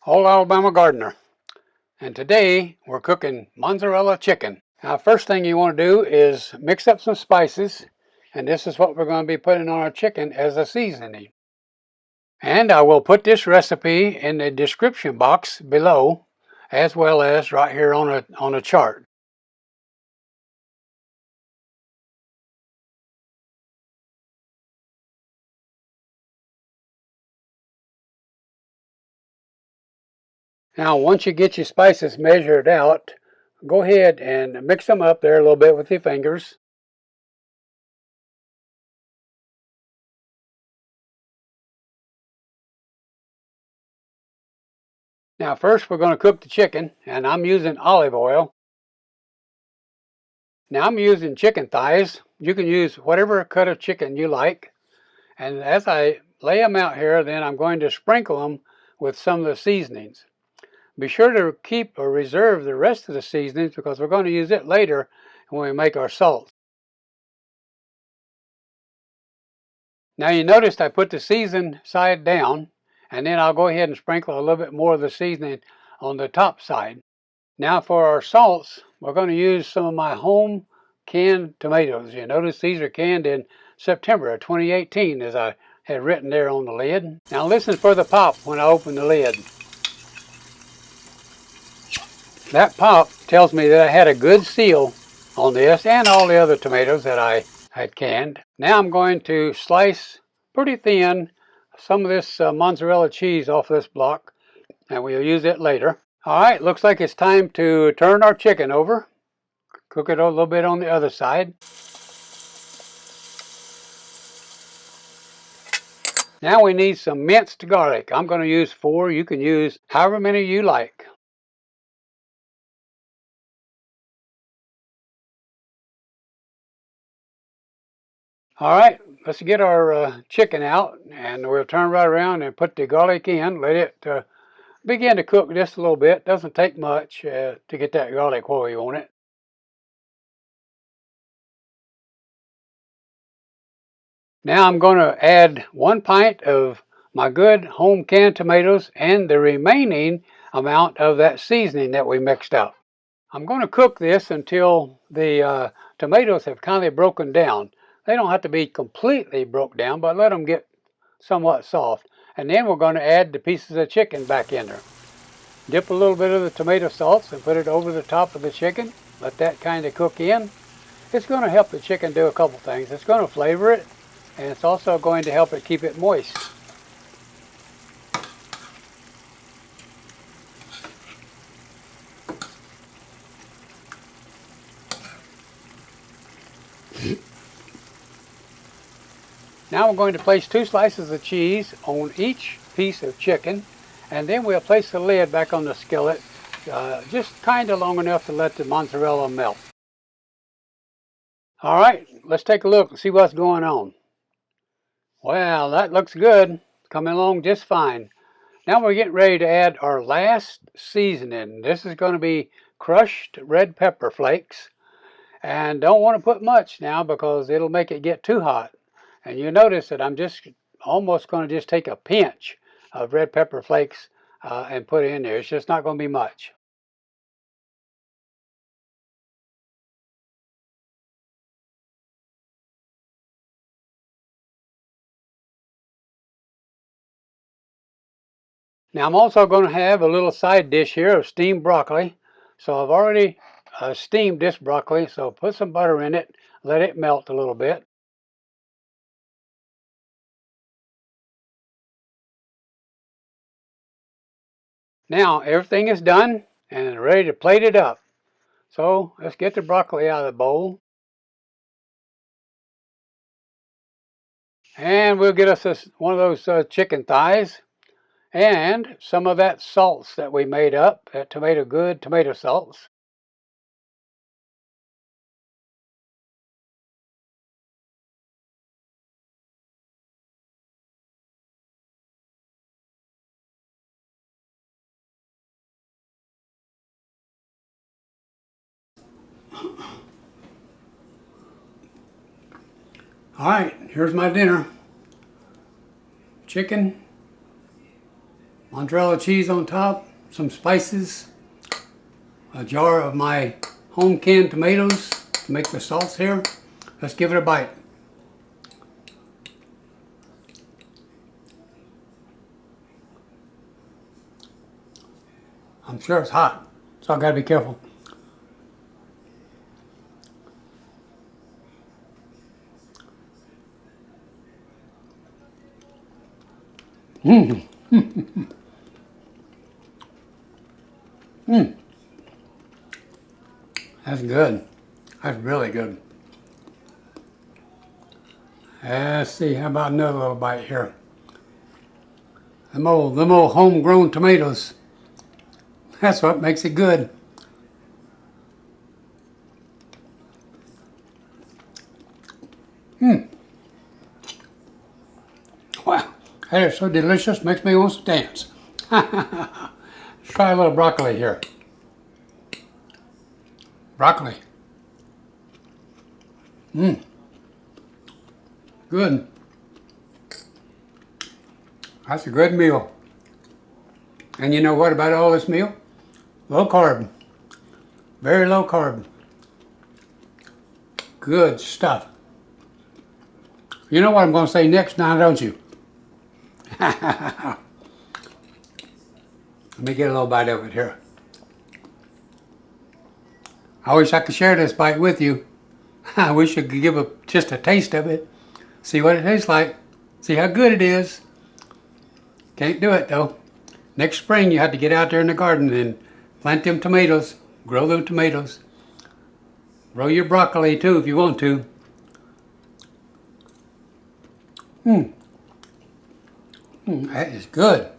Old Alabama Gardener, and today we're cooking mozzarella chicken. Now, first thing you want to do is mix up some spices, and this is what we're going to be putting on our chicken as a seasoning. And I will put this recipe in the description box below, as well as right here on a chart. Now, once you get your spices measured out, go ahead and mix them up there a little bit with your fingers. Now, first we're going to cook the chicken, and I'm using olive oil. Now, I'm using chicken thighs. You can use whatever cut of chicken you like. And as I lay them out here, then I'm going to sprinkle them with some of the seasonings. Be sure to keep or reserve the rest of the seasonings because we're going to use it later when we make our salt. Now, you noticed I put the seasoned side down, and then I'll go ahead and sprinkle a little bit more of the seasoning on the top side. Now, for our salts, we're going to use some of my home canned tomatoes. You notice these are canned in September of 2018, as I had written there on the lid. Now listen for the pop when I open the lid. That pop tells me that I had a good seal on this and all the other tomatoes that I had canned. Now I'm going to slice pretty thin some of this mozzarella cheese off this block, and we'll use it later. All right, looks like it's time to turn our chicken over. Cook it a little bit on the other side. Now we need some minced garlic. I'm going to use 4. You can use however many you like. All right, let's get our chicken out, and we'll turn right around and put the garlic in. Let it begin to cook just a little bit. Doesn't take much to get that garlic where we want it. Now I'm going to add 1 pint of my good home canned tomatoes and the remaining amount of that seasoning that we mixed up. I'm going to cook this until the tomatoes have kind of broken down. They don't have to be completely broke down, but let them get somewhat soft. And then we're going to add the pieces of chicken back in there. Dip a little bit of the tomato sauce and put it over the top of the chicken. Let that kind of cook in. It's going to help the chicken do a couple things. It's going to flavor it, and it's also going to help it keep it moist. Now we're going to place 2 slices of cheese on each piece of chicken, and then we'll place the lid back on the skillet just kind of long enough to let the mozzarella melt. All right, let's take a look and see what's going on. Well, that looks good. Coming along just fine. Now we're getting ready to add our last seasoning. This is going to be crushed red pepper flakes. And don't want to put much now because it'll make it get too hot. And you notice that I'm just almost going to just take a pinch of red pepper flakes and put it in there. It's just not going to be much. Now I'm also going to have a little side dish here of steamed broccoli. So I've already steamed this broccoli, so put some butter in it, let it melt a little bit. Now everything is done and ready to plate it up. So let's get the broccoli out of the bowl. And we'll get us one of those chicken thighs and some of that salts that we made up, that good tomato salts. All right, here's my dinner. Chicken, Mozzarella cheese on top, some spices, a jar of my home canned tomatoes to make the sauce here. Let's give it a bite. I'm sure it's hot, so I gotta be careful. Mmm. Mmm. That's good. That's really good. Let's see, how about another little bite here? Them old homegrown tomatoes. That's what makes it good. Mmm. Wow, that is so delicious, makes me want to dance. Let's try a little broccoli here. Broccoli. Mmm. Good. That's a good meal. And you know what about all this meal? Low carb. Very low carb. Good stuff. You know what I'm going to say next now, don't you? Let me get a little bite of it here. I wish I could share this bite with you. I wish I could give just a taste of it. See what it tastes like. See how good it is. Can't do it though. Next spring you have to get out there in the garden and plant them tomatoes. Grow them tomatoes. Grow your broccoli too if you want to. That is good.